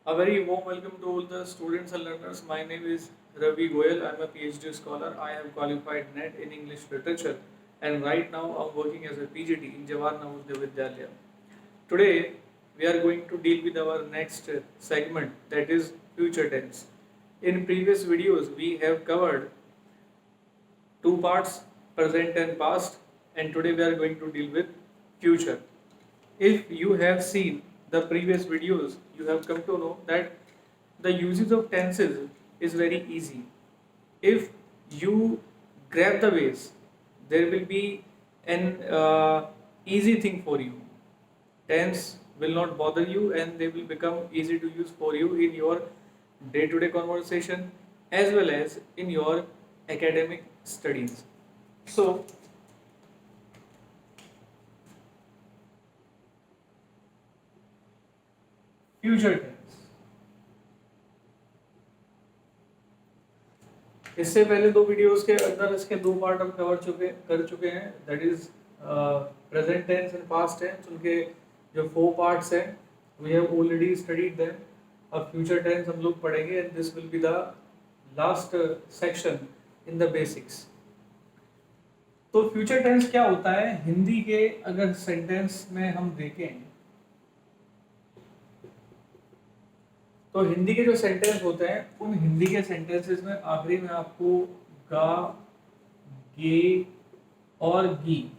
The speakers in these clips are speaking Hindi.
A very warm welcome to all the students and learners. My name is Ravi Goyal. I'm a PhD scholar. I have qualified NET in English literature, and right now I'm working as a PGT in Jawahar Navodaya Vidyalaya. Today we are going to deal with our next segment, that is future tense. In previous videos we have covered two parts, present and past, and today we are going to deal with future. If you have seen the previous videos, you have come to know that the usage of tenses is very easy. If you grab the ways, there will be an easy thing for you. Tense will not bother you and they will become easy to use for you in your day-to-day conversation as well as in your academic studies. So, future tense. इससे पहले दो वीडियोस के अंदर इसके दो पार्ट हम कर चुके हैं, that is present tense and past tense. उनके जो 4 पार्ट्स हैं we have already studied them. अब फ्यूचर टेंस हम लोग पढ़ेंगे and this will be the last section in the basics. तो फ्यूचर टेंस क्या होता है? हिंदी के अगर सेंटेंस में हम देखें तो हिंदी के जो सेंटेंस होते हैं उन हिंदी के सेंटेंसेस में आखिरी में आपको गा, गे और गी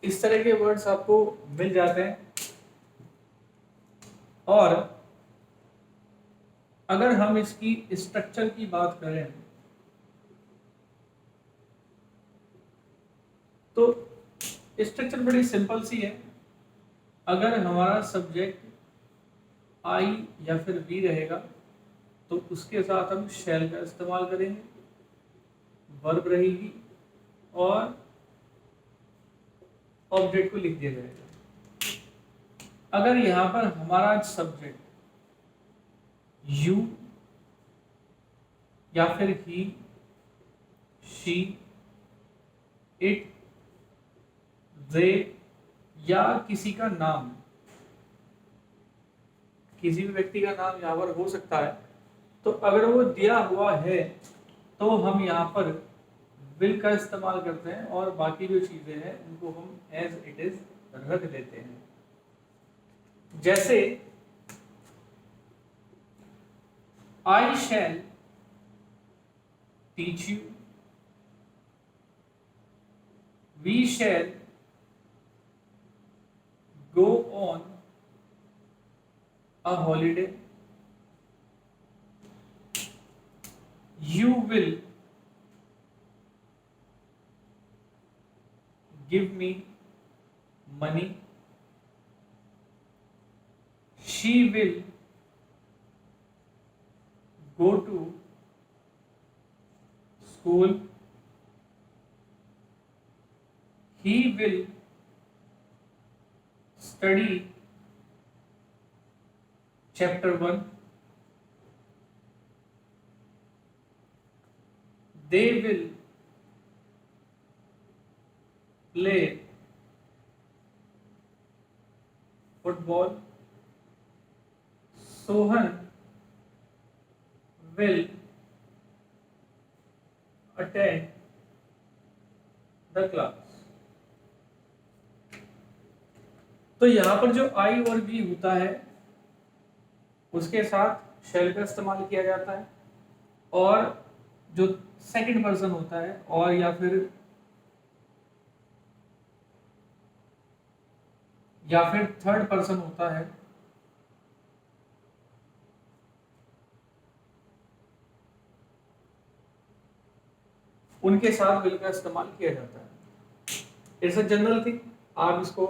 इस तरह के वर्ड्स आपको मिल जाते हैं. और अगर हम इसकी स्ट्रक्चर की बात करें तो स्ट्रक्चर बड़ी सिंपल सी है. अगर हमारा सब्जेक्ट आई या फिर वी रहेगा तो उसके साथ हम शैल का इस्तेमाल करेंगे, वर्ब रहेगी और ऑब्जेक्ट को लिख दिया जाएगा. अगर यहां पर हमारा सब्जेक्ट यू या फिर ही, शी, इट, दे या किसी का नाम, किसी भी व्यक्ति का नाम यहाँ पर हो सकता है, तो अगर वो दिया हुआ है तो हम यहाँ पर विल का इस्तेमाल करते हैं और बाकी जो चीजें हैं उनको हम एज इट इज रख देते हैं. जैसे I shall teach you, we shall go on a holiday, you will give me money, she will go to school, he will study chapter 1, they will play football, Sohan will attend the class. तो यहां पर जो आई और बी होता है उसके साथ शैल का इस्तेमाल किया जाता है और जो सेकंड पर्सन होता है और या फिर थर्ड पर्सन होता है उनके साथ विल का इस्तेमाल किया जाता है. It's a general thing. आप इसको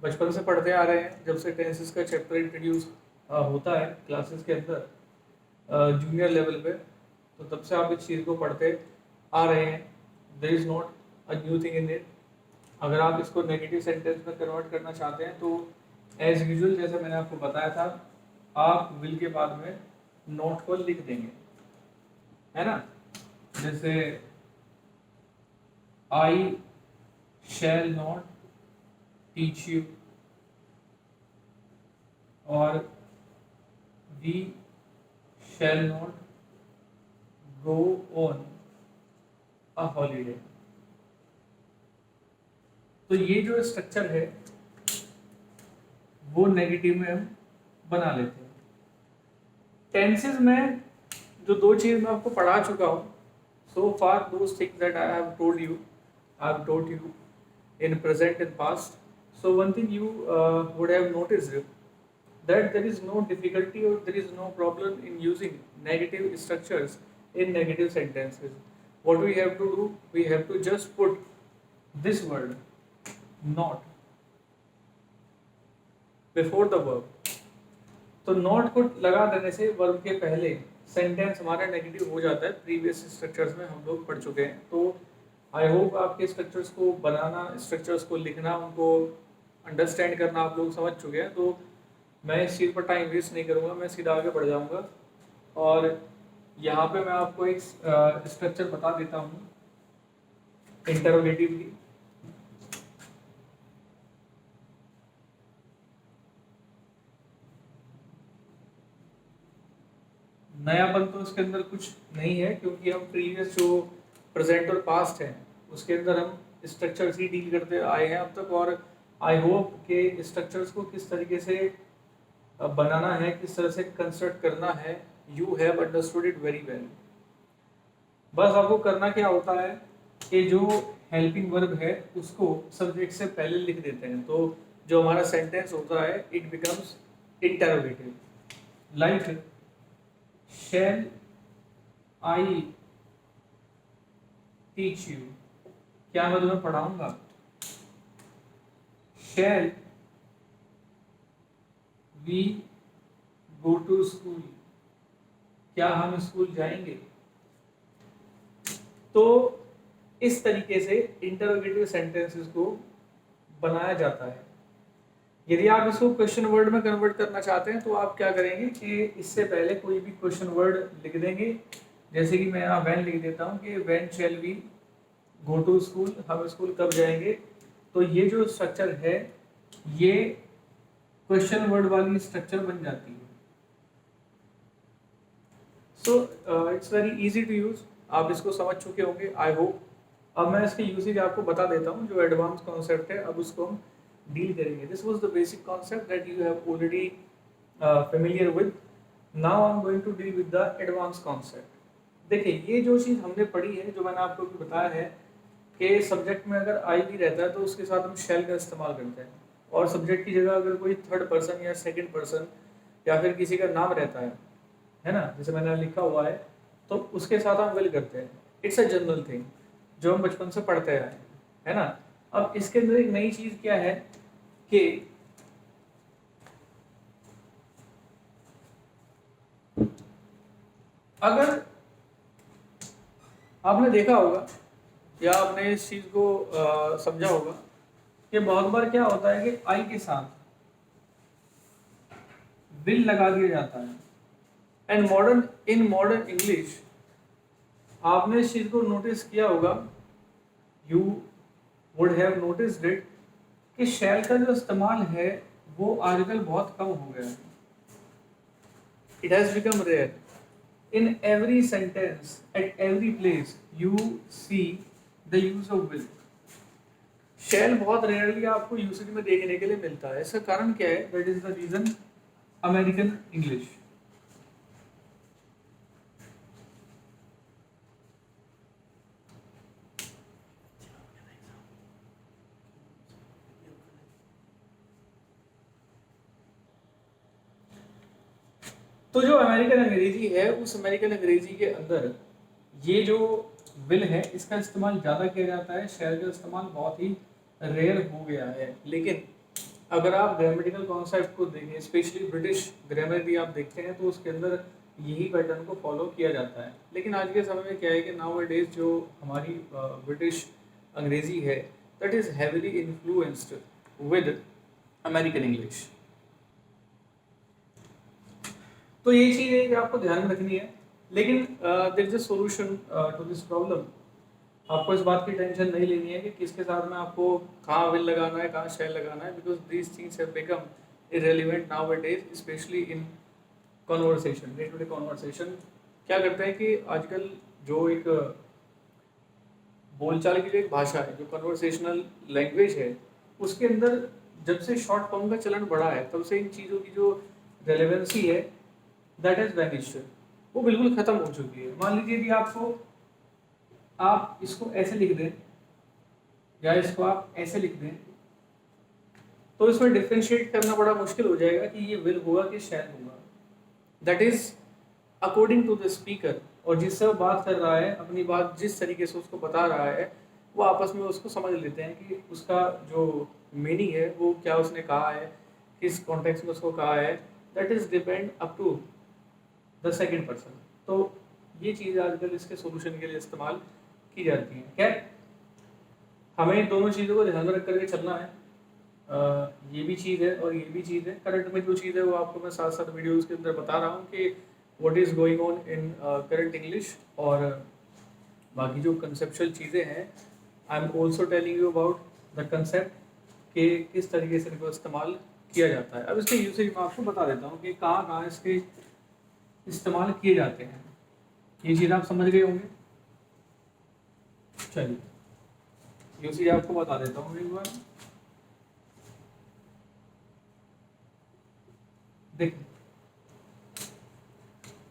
बचपन से पढ़ते आ रहे हैं, जब से टेंसेस का चैप्टर इंट्रोड्यूस होता है क्लासेस के अंदर जूनियर लेवल पे, तो तब से आप इस चीज़ को पढ़ते आ रहे हैं. There is not a new thing in it. अगर आप इसको नेगेटिव सेंटेंस में कन्वर्ट करना चाहते हैं तो एज यूजुअल जैसे मैंने आपको बताया था, आप विल के बाद में नॉट को लिख देंगे, है ना. जैसे I shall not teach you, और we shall not go on a holiday. तो ये जो स्ट्रक्चर है वो नेगेटिव में हम बना लेते हैं। टेंसेस में जो दो चीज मैं आपको पढ़ा चुका हूँ, so far those things that I have told you, I have told you in present and past. So one thing you would have noticed that there is no difficulty or there is no problem in using negative structures in negative sentences. What we have to do, we have to just put this word not before the verb. तो नॉट को लगा देने से वर्ब के पहले सेंटेंस हमारा नेगेटिव हो जाता है। प्रीवियस स्ट्रक्चर्स में हम लोग पढ़ चुके हैं। तो आई होप आपके स्ट्रक्चर्स को बनाना, स्ट्रक्चर्स को लिखना, उनको अंडरस्टैंड करना आप लोग समझ चुके हैं। तो मैं इस चीज़ पर टाइम वेस्ट नहीं करूँगा, मैं सीधा आगे बढ़ जाऊँगा। और यहाँ पे मैं आपको एक स्ट्रक्चर बता देता हूँ इंटरोगेटिव की। नयापन तो इसके अंदर कुछ नहीं है, क्योंकि हम प्रीवियस जो प्रेजेंट और पास्ट है उसके अंदर हम स्ट्रक्चर्स ही डील करते आए हैं अब तक। और आई होप के स्ट्रक्चर्स को किस तरीके से बनाना है, किस तरह से कंस्ट्रक्ट करना है, you have understood it very well. बस आपको करना क्या होता है कि जो हेल्पिंग वर्ब है उसको सब्जेक्ट से पहले लिख देते हैं, तो जो हमारा सेंटेंस होता है it becomes interrogative. Like shall I teach you, क्या मैं तुम्हें पढ़ाऊंगा। Shall we go to school, क्या हम स्कूल जाएंगे। तो इस तरीके से इंटरोगेटिव सेंटेंसेस को बनाया जाता है। यदि आप इसको क्वेश्चन वर्ड में कन्वर्ट करना चाहते हैं तो आप क्या करेंगे कि इससे पहले कोई भी क्वेश्चन वर्ड लिख देंगे। जैसे कि मैं यहाँ वैन लिख देता हूँ कि when shall we go to school, हम स्कूल कब जाएंगे। तो ये जो स्ट्रक्चर है ये क्वेश्चन वर्ड वाली स्ट्रक्चर बन जाती है। So it's very easy to use, आप इसको समझ चुके होंगे आई होप। अब मैं इसके यूसेज आपको बता देता हूँ। जो एडवांस कॉन्सेप्ट है अब उसको हम डील करेंगे। This was the basic concept that you have already familiar with. Now I am going to deal with the advance concept. देखिए ये जो चीज़ हमने पढ़ी है, जो मैंने आपको बताया है कि सब्जेक्ट में अगर आई भी रहता है तो उसके साथ हम शैल का इस्तेमाल करते हैं, और सब्जेक्ट की जगह अगर कोई थर्ड पर्सन या सेकंड पर्सन या फिर किसी का नाम रहता है ना, जैसे मैंने लिखा हुआ है, तो उसके साथ हम विल करते हैं। इट्स अ जनरल थिंग जो हम बचपन से पढ़ते आए हैं, है ना। अब इसके अंदर एक नई चीज क्या है कि अगर आपने देखा होगा या आपने इस चीज को समझा होगा कि बहुत बार क्या होता है कि आई के साथ विल लगा दिया जाता है। एंड इन मॉडर्न इंग्लिश आपने इस चीज को नोटिस किया होगा, you would have noticed it, कि शैल का जो इस्तेमाल है वो आजकल बहुत कम हो गया है। It has become rare in every sentence, at every place you see the use of will. Shall बहुत रेयरली आपको यूसेज में देखने के लिए मिलता है। इसका कारण क्या है? That is the reason American English. तो जो अमेरिकन अंग्रेजी है उस अमेरिकन अंग्रेजी के अंदर ये जो विल है इसका इस्तेमाल ज़्यादा किया जाता है, शैल का इस्तेमाल बहुत ही रेयर हो गया है। लेकिन अगर आप ग्रामेटिकल कॉन्सेप्ट को देखें, स्पेशली ब्रिटिश ग्रामर भी आप देखते हैं तो उसके अंदर यही पैटर्न को फॉलो किया जाता है। लेकिन आज के समय में क्या है कि नाउ डेज जो हमारी ब्रिटिश अंग्रेजी है that is heavily influenced with American English. तो ये चीज़ है कि आपको ध्यान में रखनी है। लेकिन there is a solution to this problem. आपको इस बात की टेंशन नहीं लेनी है कि किसके साथ में आपको कहाँ विल लगाना है, कहाँ शैल लगाना है, because these things have become irrelevant nowadays, specially in conversation, day to day conversation क्या करते हैं कि आजकल जो एक बोलचाल की जो एक भाषा है, जो कन्वर्सेशनल लैंग्वेज है, उसके अंदर जब से शॉर्ट फॉर्म का चलन बढ़ा है तब से इन चीज़ों की जो रेलेवेंसी है दैट इज वैनिश्ड, वो बिल्कुल ख़त्म हो चुकी है। मान लीजिए कि आप इसको ऐसे लिख दें या इसको आप ऐसे लिख दें, तो इसमें डिफ्रेंशिएट करना बड़ा मुश्किल हो जाएगा कि ये विल होगा कि शैल होगा। That is according to the speaker, और जिससे वो बात कर रहा है अपनी बात जिस तरीके से उसको बता रहा है, वो आपस में उसको समझ लेते हैं कि उसका जो मीनिंग है वो क्या उसने कहा है, किस कॉन्टेक्स्ट में उसको कहा है। That is depend up to the second person. तो ये चीज़ आजकल इसके सोल्यूशन के लिए इस्तेमाल की जाती है। खैर, हमें दोनों चीज़ों को ध्यान में रख करके चलना है। ये भी चीज़ है और ये भी चीज़ है। करंट में जो चीज़ है वो आपको मैं साथ साथ वीडियोस के अंदर बता रहा हूँ कि what is going on in current English, और बाकी जो कंसेप्चुअल चीज़ें हैं I am also telling you about the concept कि किस तरीके से इनको इस्तेमाल किया जाता है। अब इसके यूसेज मैं आपको बता देता हूँ कि कहाँ कहाँ इसके इस्तेमाल किए जाते हैं। ये चीज़ आप समझ गए होंगे। चलिए यूसेज आपको बता देता हूँ एक बार। देखिए,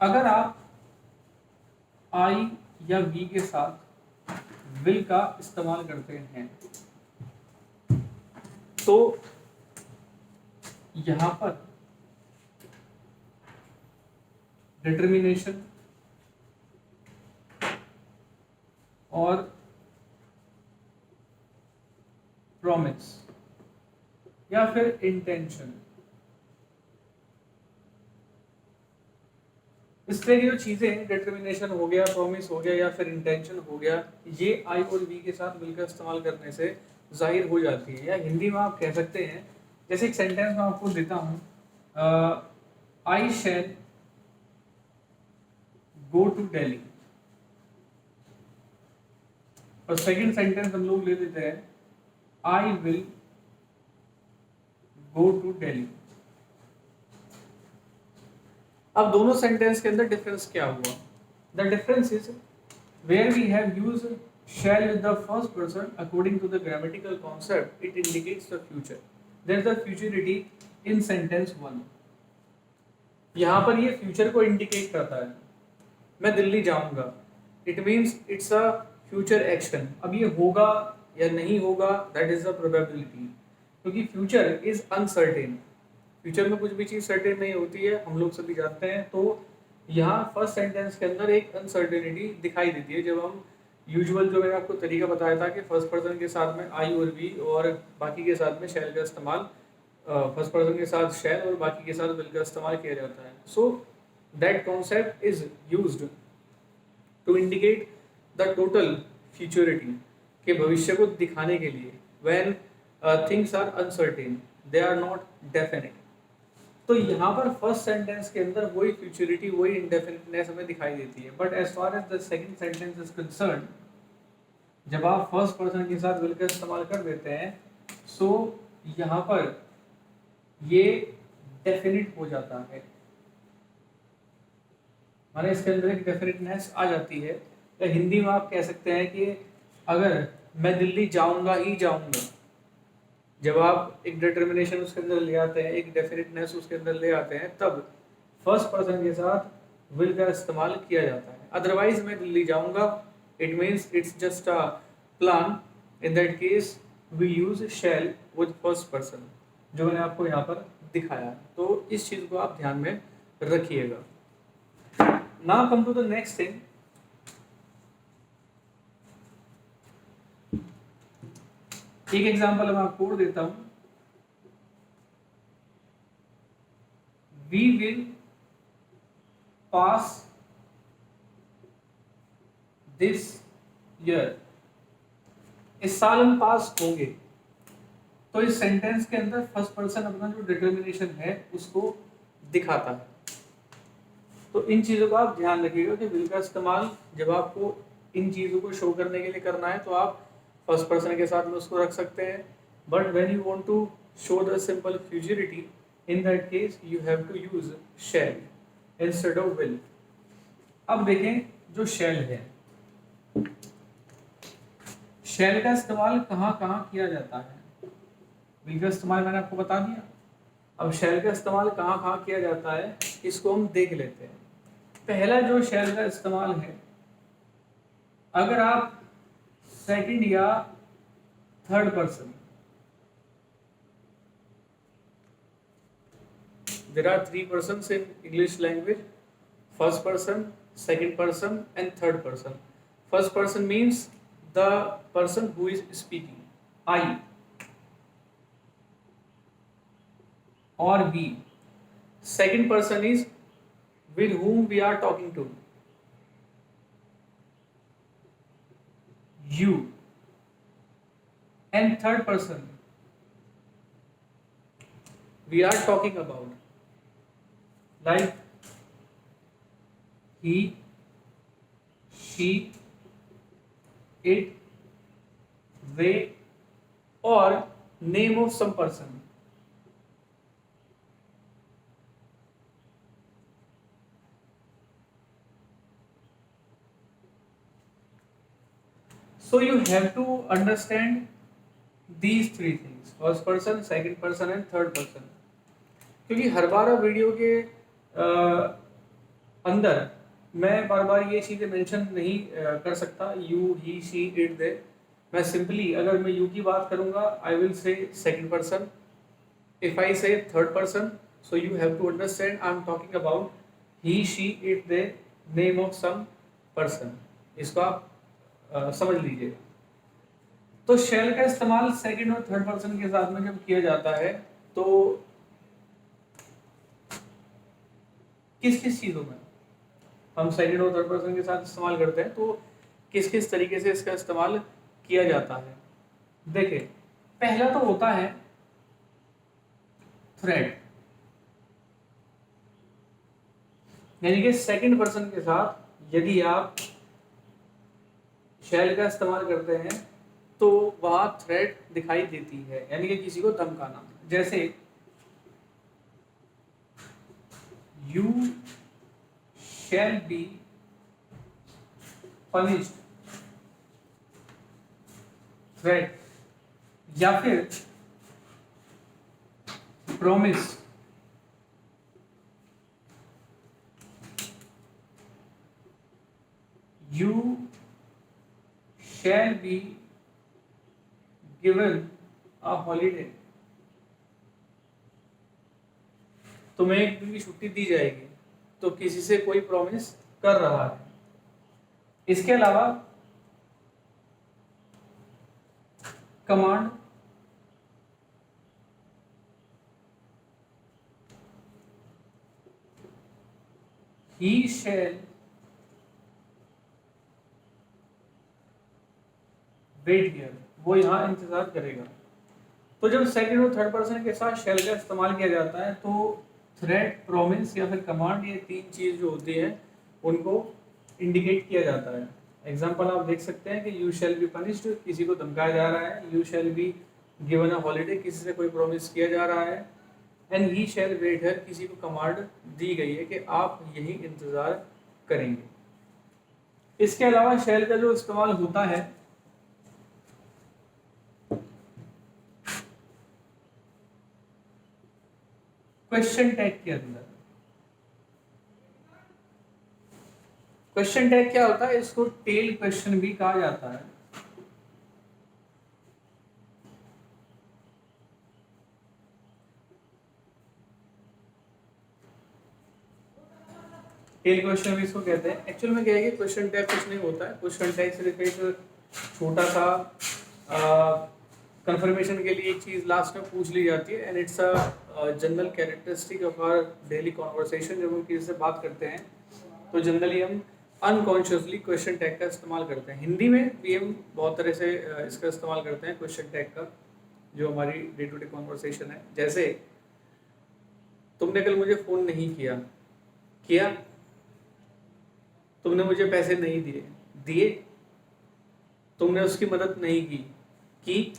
अगर आप आई या वी के साथ विल का इस्तेमाल करते हैं तो यहां पर डिटर्मिनेशन और प्रॉमिस या फिर इंटेंशन, इस तरह की जो चीजें डिटर्मिनेशन हो गया, प्रॉमिस हो गया या फिर इंटेंशन हो गया, ये आई और वी के साथ विल का इस्तेमाल करने से जाहिर हो जाती है। या हिंदी में आप कह सकते हैं, जैसे एक सेंटेंस मैं आपको देता हूं, आई शैल गो टू दिल्ली, और सेकंड सेंटेंस हम लोग ले लेते हैं I will go to Delhi. अब दोनों सेंटेंस के अंदर डिफरेंस क्या हुआ? The difference is where we have used shall with the first person according to the grammatical concept, it indicates the future. There is the futurity in sentence 1. यहाँ पर ये फ्यूचर को इंडिकेट करता है। मैं दिल्ली जाऊंगा, it means it's a future action. अब ये होगा या नहीं होगा, दैट इज द प्रोबेबिलिटी, क्योंकि फ्यूचर इज अनसर्टेन। फ्यूचर में कुछ भी चीज़ सर्टेन नहीं होती है, हम लोग सभी जानते हैं। तो यहाँ फर्स्ट सेंटेंस के अंदर एक अनसर्टेनिटी दिखाई देती है। जब हम यूजुअल जो मैंने आपको तरीका बताया था कि फर्स्ट पर्सन के साथ में आई और वी और बाकी के साथ में शैल का इस्तेमाल, फर्स्ट पर्सन के साथ शैल और बाकी के साथ विल का इस्तेमाल किया जाता है। So that concept is used to indicate the total futurity, के भविष्य को दिखाने के लिए। When things are uncertain, they are not definite. तो यहाँ पर फर्स्ट सेंटेंस के अंदर वही फ्यूचरिटी, वही इंडेफिनिटनेस हमें दिखाई देती है। But as far as the second sentence is concerned, जब आप फर्स्ट पर्सन के साथ विल का इस्तेमाल कर देते हैं, सो यहाँ पर ये डेफिनिट हो जाता है, माने इसके अंदर एक डेफिनेटनेस आ जाती है। या हिंदी में आप कह सकते हैं कि अगर मैं दिल्ली जाऊंगा ही जाऊंगा, जब आप एक डिटर्मिनेशन उसके अंदर ले आते हैं, एक डेफिनेटनेस उसके अंदर ले आते हैं, तब फर्स्ट पर्सन के साथ विल का इस्तेमाल किया जाता है। अदरवाइज मैं दिल्ली जाऊंगा, it means it's just a plan. In that case we use shall with first person, जो मैंने आपको यहाँ पर दिखाया। तो इस चीज़ को आप ध्यान में रखिएगा। Now come to the next thing. एक एग्जांपल मैं आपको और देता हूं। We will pass this year, इस साल हम पास होंगे। तो इस सेंटेंस के अंदर फर्स्ट पर्सन अपना जो डिटर्मिनेशन है उसको दिखाता है। तो इन चीज़ों का आप ध्यान रखिएगा कि विल का इस्तेमाल जब आपको इन चीज़ों को शो करने के लिए करना है तो आप फर्स्ट पर्सन के साथ में उसको रख सकते हैं। But when you want to show the simple futurity, in that case you have to use shall. Instead of will. अब देखें जो शेल है, शेल का इस्तेमाल कहाँ कहाँ किया जाता है। विल का इस्तेमाल मैंने आपको बता दिया। अब शेल का इस्तेमाल कहाँ कहाँ किया जाता है इसको हम देख लेते हैं। पहला जो शेल का इस्तेमाल है, अगर आप सेकंड या third person, there are three persons in English language: first person, second person and third person. First person means the person who is speaking, I or we. Second person is with whom we are talking to, you. And third person we are talking about, like he, she, it, they, or name of some person. So you have to understand these three things: first person, second person and third person. क्योंकि हर बार वीडियो के अंदर मैं बार बार ये चीज़ें मेंशन नहीं कर सकता, you, he, she, it, they. मैं सिंपली अगर मैं यू की बात करूंगा, I will say second person. If I say third person, so you have to understand I am talking about he, she, it, they, name of some person. इसको आप समझ लीजिए। तो शेल का इस्तेमाल सेकंड और थर्ड पर्सन के साथ में जब किया जाता है तो किस किस चीज़ों में हम सेकंड और थर्ड पर्सन के साथ इस्तेमाल करते हैं, तो किस किस तरीके से इसका इस्तेमाल किया जाता है। देखिए, पहला तो होता है थ्रेड, यानी कि सेकंड पर्सन के साथ यदि आप शेल का इस्तेमाल करते हैं तो वहां थ्रेड दिखाई देती है, यानी कि किसी को धमकाना। जैसे you shall be punished, threat. या फिर promise, you shall be given a holiday, तुम्हें एक दिन की छुट्टी दी जाएगी। तो किसी से कोई प्रॉमिस कर रहा है। इसके अलावा command, he shall wait here, वो यहाँ इंतजार करेगा। तो जब सेकंड और थर्ड पर्सन के साथ शेल का इस्तेमाल किया जाता है तो थ्रेट, प्रॉमिस या फिर कमांड, ये तीन चीज जो होती है उनको इंडिकेट किया जाता है। एग्जाम्पल आप देख सकते हैं कि यू शैल बी पनिश्ड, किसी को धमकाया जा रहा है। You shall be given a holiday, किसी से कोई प्रॉमिस किया जा रहा है। And he shall wait here, किसी को कमांड दी गई है कि आप यही इंतजार करेंगे। इसके अलावा शैल का जो इस्तेमाल होता है क्वेश्चन टैग के अंदर। क्वेश्चन टैग क्या होता है? इसको टेल क्वेश्चन भी कहा जाता है। टेल क्वेश्चन भी इसको कहते हैं। एक्चुअल में क्या है कि क्वेश्चन टैग कुछ नहीं होता है। क्वेश्चन टैग सिर्फ एक छोटा सा कंफर्मेशन के लिए एक चीज लास्ट में पूछ ली जाती है, and it's a general characteristic of our daily conversation. जब हम किसी से बात करते हैं तो जनरली हम अनकॉन्शियसली क्वेश्चन टैग का इस्तेमाल करते हैं। हिंदी में भी हम बहुत तरह से इसका इस्तेमाल करते हैं क्वेश्चन टैग का, जो हमारी डे टू डे कॉन्वर्सेशन है। जैसे तुमने कल मुझे फ़ोन नहीं किया, किया? तुमने मुझे पैसे नहीं दिए, दिए? तुमने उसकी मदद नहीं की, की?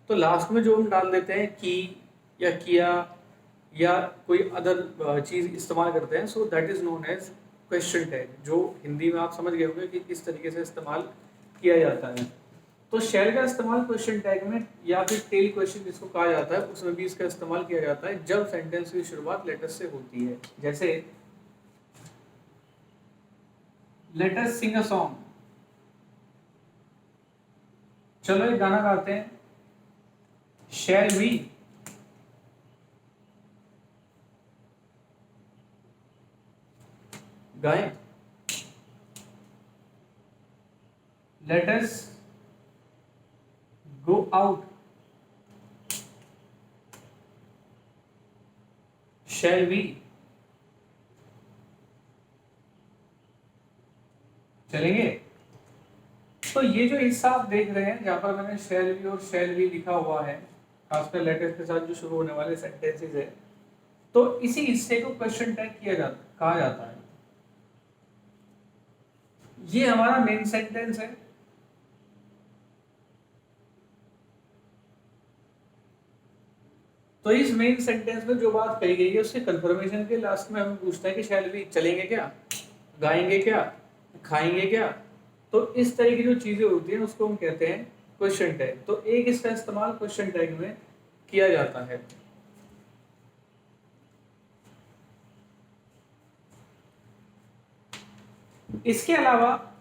तो लास्ट में जो हम डाल देते हैं की या किया या कोई अदर चीज़ इस्तेमाल करते हैं, so that is known as question tag, जो हिंदी में आप समझ गए होंगे कि किस तरीके से इस्तेमाल किया जाता है। तो शेल का इस्तेमाल क्वेश्चन टैग में या फिर टेल क्वेश्चन जिसको कहा जाता है उसमें भी इसका इस्तेमाल किया जाता है जब सेंटेंस की शुरुआत लेटर से होती है। जैसे let us Singh a song, चलो एक गाना गाते हैं। शैल वी, गाएं। Let us go out, shall we, चलेंगे। तो ये जो हिस्सा आप देख रहे हैं जहां पर मैंने शैल वी और शैल वी लिखा हुआ है, खासकर लेटर्स के साथ जो शुरू होने वाले सेंटेंसेस है, तो इसी हिस्से को क्वेश्चन टैग कहा जाता है। ये हमारा मेन सेंटेंस है। तो इस मेन सेंटेंस में जो बात कही गई है उसके कंफर्मेशन के लास्ट में हमें पूछता है कि शैल वी, चलेंगे क्या, गाएंगे क्या, खाएंगे क्या। तो इस तरह की जो चीजें होती हैं उसको हम कहते हैं क्वेश्चन टैग। तो एक इसका इस्तेमाल क्वेश्चन टैग में किया जाता है। इसके अलावा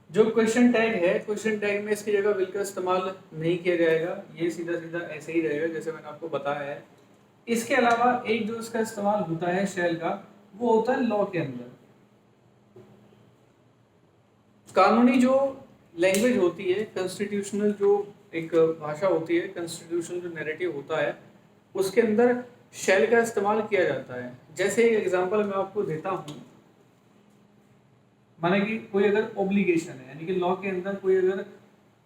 जो क्वेश्चन टैग है, क्वेश्चन टैग में इसकी जगह विल का इस्तेमाल नहीं किया जाएगा, ये सीधा सीधा ऐसे ही रहेगा जैसे मैंने आपको बताया है। इसके अलावा एक जो इसका इस्तेमाल होता है शैल का, वो होता है लॉ के अंदर। कानूनी जो लैंग्वेज होती है, कॉन्स्टिट्यूशनल जो एक भाषा होती है, कॉन्स्टिट्यूशनल जो नैरेटिव होता है, उसके अंदर शैल का इस्तेमाल किया जाता है। जैसे एक एग्जांपल मैं आपको देता हूँ, माने कि कोई अगर ऑब्लिगेशन है, यानी कि लॉ के अंदर कोई अगर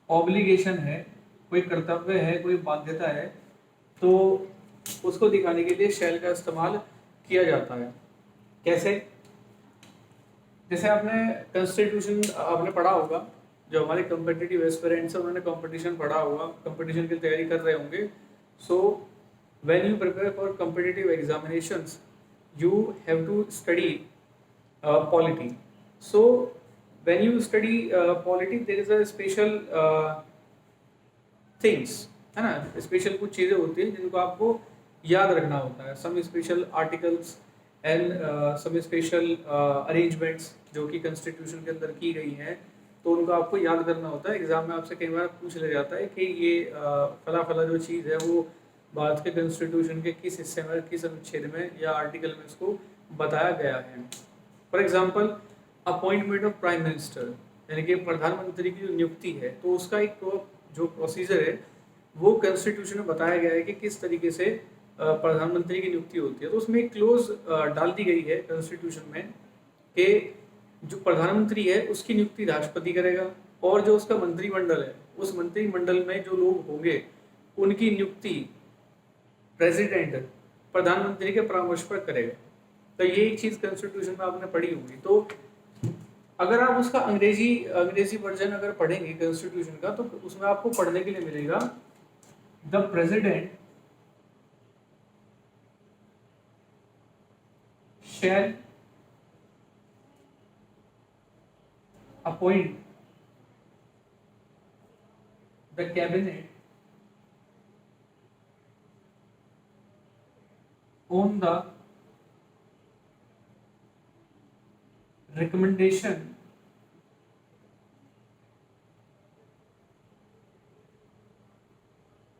ऑब्लिगेशन है, कोई कर्तव्य है, कोई बाध्यता है, तो उसको दिखाने के लिए शैल का इस्तेमाल किया जाता है। कैसे? जैसे आपने कॉन्स्टिट्यूशन आपने पढ़ा होगा, जो हमारे कॉम्पिटिटिव एस्पिरेंट्स हैं उन्होंने कंपटीशन पढ़ा होगा, कंपटीशन की तैयारी कर रहे होंगे। So when you prepare for competitive examinations you have to study polity. So when you study polity there is a special things, है ना, स्पेशल कुछ चीज़ें होती हैं जिनको आपको याद रखना होता है। Some special articles and some special arrangements जो कि कॉन्स्टिट्यूशन के अंदर की गई हैं, तो उनको आपको याद करना होता है। एग्जाम में आपसे कई बार पूछ लिया जाता है कि ये फला फला जो चीज़ है वो भारत के कॉन्स्टिट्यूशन के किस हिस्से में, किस अनुच्छेद में या आर्टिकल में इसको बताया गया है। For example appointment of prime minister, यानी कि प्रधानमंत्री की जो नियुक्ति है, तो उसका एक जो प्रोसीजर है वो कॉन्स्टिट्यूशन में बताया गया है कि किस तरीके से प्रधानमंत्री की नियुक्ति होती है। तो उसमें एक क्लोज डाल दी गई है कॉन्स्टिट्यूशन में कि जो प्रधानमंत्री है उसकी नियुक्ति राष्ट्रपति करेगा, और जो उसका मंत्रिमंडल है उस मंत्रिमंडल में जो लोग होंगे उनकी नियुक्ति प्रेसिडेंट प्रधानमंत्री के परामर्श पर करेगा। तो ये एक चीज़ कॉन्स्टिट्यूशन में आपने पढ़ी होगी। तो अगर आप उसका अंग्रेजी वर्जन अगर पढ़ेंगे कॉन्स्टिट्यूशन का, तो उसमें आपको पढ़ने के लिए मिलेगा the president shall appoint the cabinet on the recommendation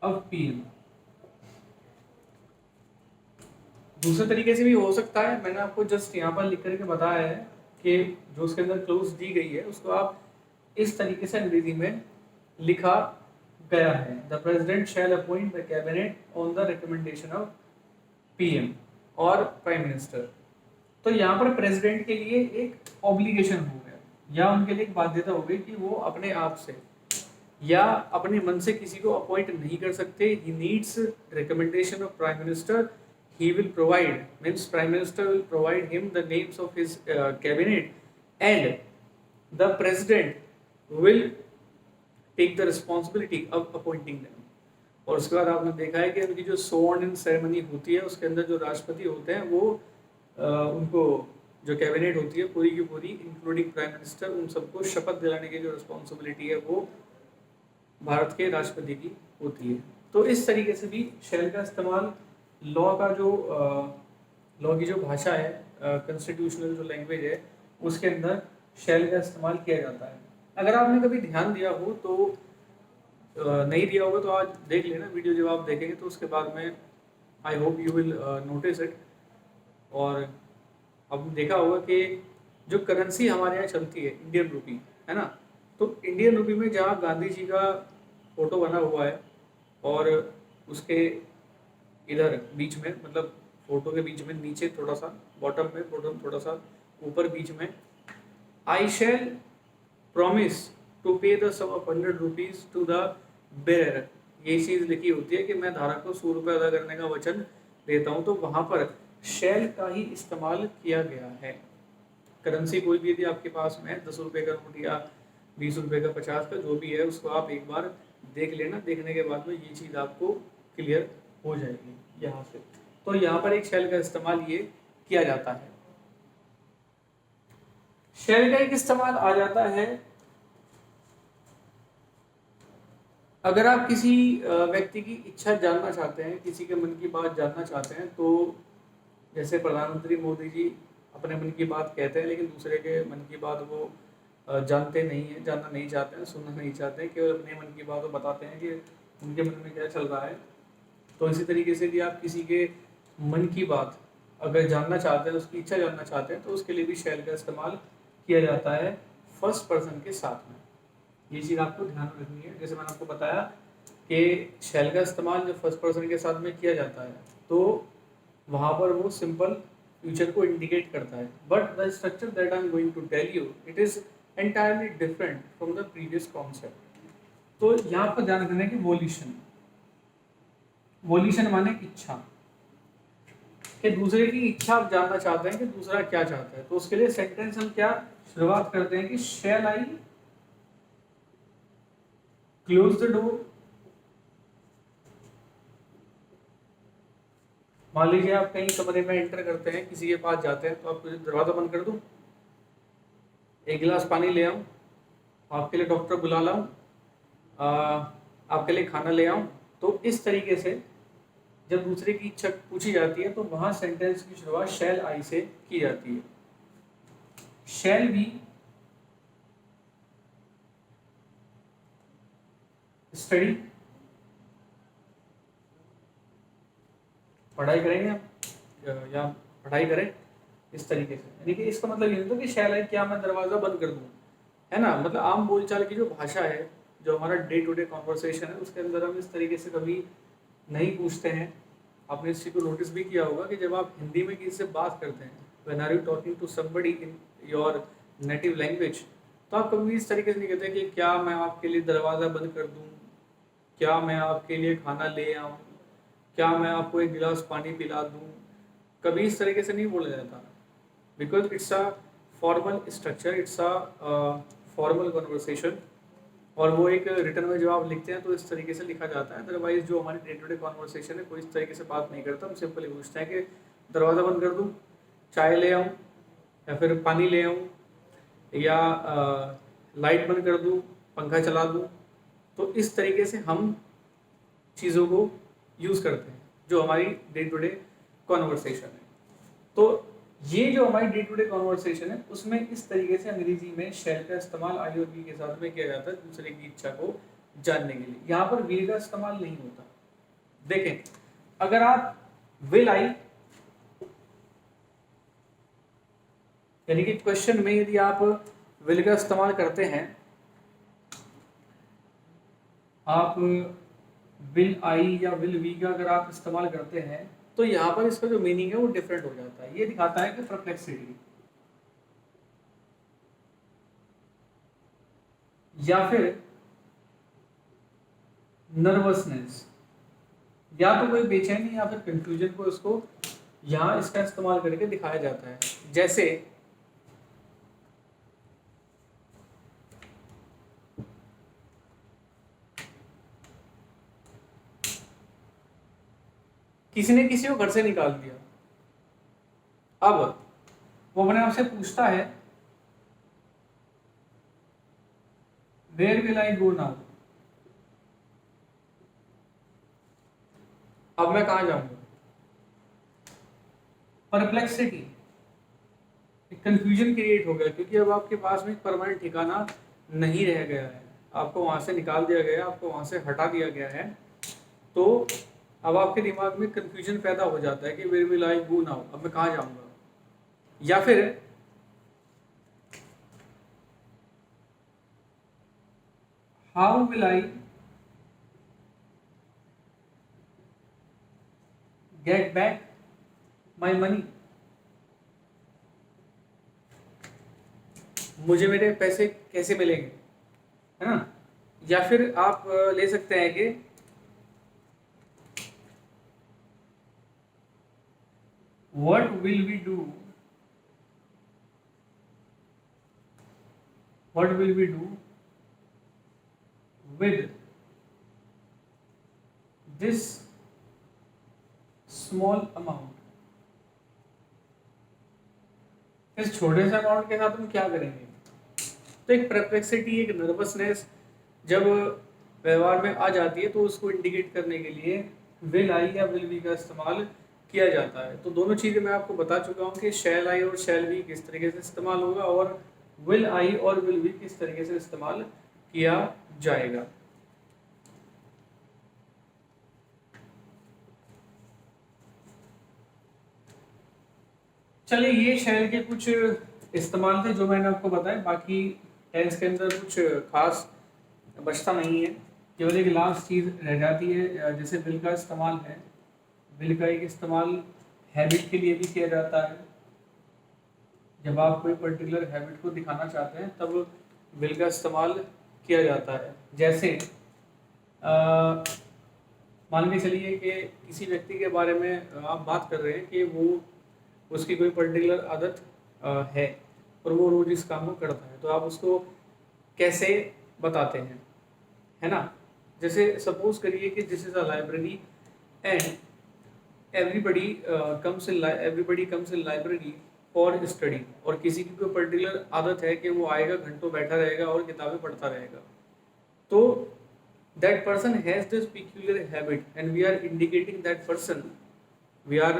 of PM। दूसरे तरीके से भी हो सकता है, मैंने आपको जस्ट यहाँ पर लिख करके बताया है कि जो उसके अंदर क्लोज दी गई है उसको आप इस तरीके से अंग्रेजी में लिखा गया है, the president shall appoint the cabinet on the recommendation of PM और प्राइम मिनिस्टर। तो यहाँ पर प्रेसिडेंट के लिए एक ऑब्लिगेशन हो गया या उनके लिए एक बाध्यता हो गई कि वो अपने आप से या अपने मन से किसी को अपॉइंट नहीं कर सकते। He needs recommendation of prime minister, he will provide, means prime minister will provide him the names of his cabinet and the president will take the responsibility of appointing them। और उसके बाद आपने देखा है कि उनकी जो स्वॉर्न इन सेरेमनी होती है उसके अंदर जो राष्ट्रपति होते हैं वो उनको जो कैबिनेट होती है पूरी की पूरी इंक्लूडिंग प्राइम मिनिस्टर उन सबको शपथ दिलाने की जो रिस्पॉन्सिबिलिटी है वो भारत के राष्ट्रपति की होती है। तो इस तरीके से भी शेल का इस्तेमाल लॉ का जो लॉ की जो भाषा है कॉन्स्टिट्यूशनल जो लैंग्वेज है उसके अंदर शेल का इस्तेमाल किया जाता है। अगर आपने कभी ध्यान दिया हो तो नहीं दिया होगा तो आज देख लेना वीडियो, जब आप देखेंगे तो उसके बाद में I hope you will notice it. और आपने देखा होगा कि जो करेंसी हमारे यहाँ चलती है इंडियन रुपी, है ना, तो इंडियन रुपी में जहाँ गांधी जी का फोटो बना हुआ है और उसके इधर बीच में, मतलब फोटो के बीच में नीचे थोड़ा सा बॉटम में, बॉटम थोड़ा सा ऊपर बीच में, I shall promise to pay the sum of 100 rupees to the bearer, ये चीज लिखी होती है कि मैं धारक को 100 रुपये अदा करने का वचन देता हूँ। तो वहां पर शैल का ही इस्तेमाल किया गया है। करेंसी कोई भी यदि आपके पास में 10 रुपये का नोट या 20 रुपये का, 50 का, जो भी है उसको आप एक बार देख लेना। देखने के बाद में ये चीज़ आपको क्लियर हो जाएगी यहाँ से। तो यहाँ पर एक शैल का इस्तेमाल ये किया जाता है। शैल का एक इस्तेमाल आ जाता है अगर आप किसी व्यक्ति की इच्छा जानना चाहते हैं, किसी के मन की बात जानना चाहते हैं, तो जैसे प्रधानमंत्री मोदी जी अपने मन की बात कहते हैं लेकिन दूसरे के मन की बात वो जानते नहीं हैं, जानना नहीं चाहते हैं, सुनना नहीं चाहते हैं, केवल अपने मन की बात वो बताते हैं कि उनके मन में क्या चल रहा है। तो इसी तरीके से यदि आप किसी के मन की बात अगर जानना चाहते हैं, उसकी इच्छा जानना चाहते हैं, तो उसके लिए भी शैल का इस्तेमाल किया जाता है फर्स्ट पर्सन के साथ में। ये चीज़ आपको ध्यान रखनी है। जैसे मैंने आपको बताया कि शैल का इस्तेमाल जब फर्स्ट पर्सन के साथ में किया जाता है तो वहाँ पर वो सिंपल फ्यूचर को इंडिकेट करता है। But the structure that I am going to tell you it is entirely different from the previous concept. तो यहाँ पर ध्यान रखना है कि वोल्यूशन, वोल्यूशन माने इच्छा, कि दूसरे की इच्छा आप जानना चाहते हैं कि दूसरा क्या चाहता है। तो उसके लिए सेंटेंस हम क्या शुरुआत करते हैं कि शैल आई क्लोज द डोर। मान लीजिए आप कहीं कमरे में एंटर करते हैं, किसी के पास जाते हैं, तो आप दरवाजा बंद कर दूं, एक गिलास पानी ले आऊं, आपके लिए डॉक्टर बुला लाऊं, आपके लिए खाना ले आऊं। तो इस तरीके से जब दूसरे की इच्छा पूछी जाती है तो वहां सेंटेंस की शुरुआत शैल आई से की जाती है। शैल बी स्टडी, पढ़ाई करेंगे आप या पढ़ाई करें, इस तरीके से। यानी कि इसका मतलब ये नहीं होता कि शैल है क्या मैं दरवाज़ा बंद कर दूँ, है ना। मतलब आम बोलचाल की जो भाषा है, जो हमारा डे टू डे कॉन्वर्सेशन है, उसके अंदर हम इस तरीके से कभी नहीं पूछते हैं। आपने इस चीज़ को नोटिस भी किया होगा कि जब आप हिंदी में किसी से बात करते हैं, when are you talking to somebody in your native language, तो आप कभी इस तरीके से नहीं कहते कि क्या मैं आपके लिए दरवाज़ा बंद कर दूँ, क्या मैं आपके लिए खाना ले आऊँ, क्या मैं आपको एक गिलास पानी पिला दूँ। कभी इस तरीके से नहीं बोला जाता, because it's a formal structure, it's a formal conversation. और वो एक रिटर्न में जब आप लिखते हैं तो इस तरीके से लिखा जाता है। अदरवाइज जो हमारी डे टू डे कॉन्वर्सेशन है कोई इस तरीके से बात नहीं करता। हम सिंपली पूछते हैं कि दरवाज़ा बंद कर दूँ, चाय ले आऊँ, या फिर पानी ले आऊँ, या लाइट बंद कर दूँ, पंखा चला दूँ। तो इस तरीके से हम चीज़ों को यूज़ करते हैं जो हमारी डे टू डे कॉन्वर्सेशन है। तो ये जो हमारी डे टू डे कॉन्वर्सेशन है उसमें इस तरीके से अंग्रेजी में शैल का इस्तेमाल आई और बी के साथ में किया जाता है दूसरे की इच्छा को जानने के लिए। यहाँ पर विल का इस्तेमाल नहीं होता। देखें, अगर आप विल आई, यानी कि क्वेश्चन में यदि आप विल का इस्तेमाल करते हैं, आप विल आई या विल वी का अगर आप इस्तेमाल करते हैं तो यहाँ पर इसका जो मीनिंग है वो डिफरेंट हो जाता है। ये दिखाता है कि परप्लेक्सिटी या फिर नर्वसनेस, या तो कोई बेचैनी या फिर कंफ्यूजन को इसको यहाँ इसका इस्तेमाल करके दिखाया जाता है। जैसे किसी ने किसी को घर से निकाल दिया, अब वो अपने आप से पूछता है where will I go now, अब मैं कहाँ जाऊंगा। परप्लेक्सिटी, एक कंफ्यूजन क्रिएट हो गया, क्योंकि अब आपके पास में एक परमानेंट ठिकाना नहीं रह गया है, आपको वहां से निकाल दिया गया, आपको वहां से हटा दिया गया है। तो अब आपके दिमाग में कंफ्यूजन पैदा हो जाता है कि where will I go now, अब मैं कहाँ जाऊंगा। या फिर how will I get back my money, मुझे मेरे पैसे कैसे मिलेंगे, है ना। या फिर आप ले सकते हैं कि what will we do, what will we do with this small amount, इस छोटे से अमाउंट के साथ हम क्या करेंगे। तो एक परप्लेक्सिटी, एक नर्वसनेस जब व्यवहार में आ जाती है तो उसको इंडिकेट करने के लिए विल आई या विल बी का इस्तेमाल किया जाता है। तो दोनों चीज़ें मैं आपको बता चुका हूँ कि शैल आई और शैल बी किस तरीके से इस्तेमाल होगा और विल आई और विल बी किस तरीके से इस्तेमाल किया जाएगा। चलिए, ये शैल के कुछ इस्तेमाल थे जो मैंने आपको बताया, बाकी टेंस के अंदर कुछ खास बचता नहीं है, केवल एक लास्ट चीज़ रह जाती है। जैसे विल का इस्तेमाल है, विल का एक इस्तेमाल हैबिट के लिए भी किया जाता है। जब आप कोई पर्टिकुलर हैबिट को दिखाना चाहते हैं तब विल का इस्तेमाल किया जाता है। जैसे मान के चलिए कि किसी व्यक्ति के बारे में आप बात कर रहे हैं कि वो उसकी कोई पर्टिकुलर आदत है और वो रोज इस काम को करता है, तो आप उसको कैसे बताते हैं, है ना। जैसे सपोज करिए कि this is a library and everybody comes in library for study, और किसी की कोई पर्टिकुलर आदत है कि वो आएगा, घंटों बैठा रहेगा और किताबें पढ़ता रहेगा। तो that person has this peculiar habit and we are indicating that person, we are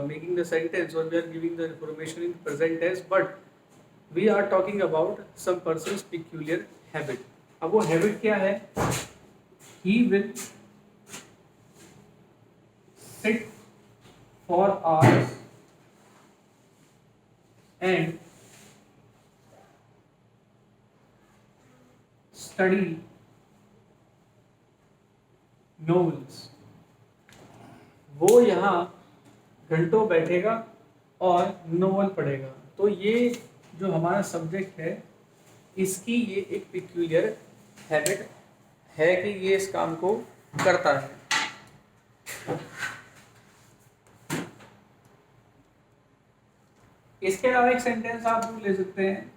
making the sentence or we are giving the information in present tense, but we are talking about some person's peculiar habit. अब वो habit क्या है? He will sit for hours and study novels. वो यहाँ घंटों बैठेगा और नोवेल पढ़ेगा। तो ये जो हमारा सब्जेक्ट है, इसकी ये एक पिक्यूलियर हैबिट है कि ये इस काम को करता है। इसके अलावा एक सेंटेंस आप ले सकते हैं,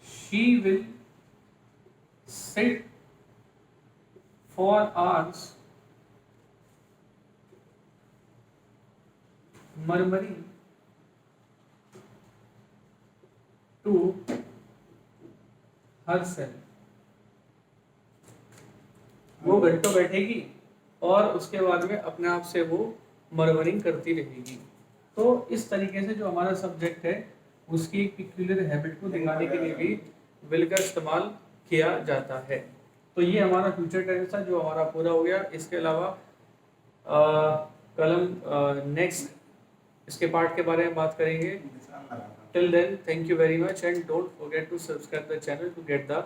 she will sit for hours murmuring to herself. वो घंटों बैठेगी और उसके बाद में अपने आप से वो मरमरिंग करती रहेगी। तो इस तरीके से जो हमारा सब्जेक्ट है उसकी एक पिक्यूलियर हैबिट को दिखाने के लिए भी विल का इस्तेमाल किया जाता है। तो ये हमारा फ्यूचर टेंस था जो हमारा पूरा हो गया। इसके अलावा कल हम नेक्स्ट इसके पार्ट के बारे में बात करेंगे। Till then, thank you very much and don't forget to subscribe the channel to get the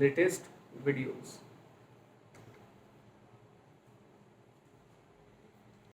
latest videos.